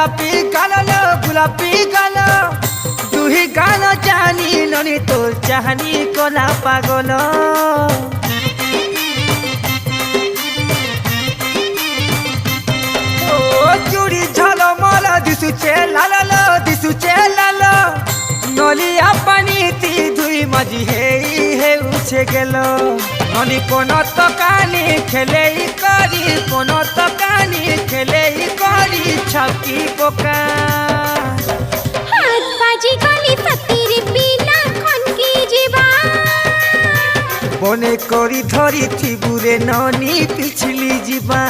গোলাপি গাল দুহি গাল জানি ননি তোর চাহানি কলা পাগল ও চুড়ি ঝলমল দিশুছে লাল নলিয়া পানি তি ধুই মাঝি হেউছে গেল ননি কোন তকানি খেলেই করি ছাকি পোকা হাত বাজি গলি সতীর বিনা খনকি জীবা বনে করি ধরি থিবুরে ননি পিছলি ଯିବା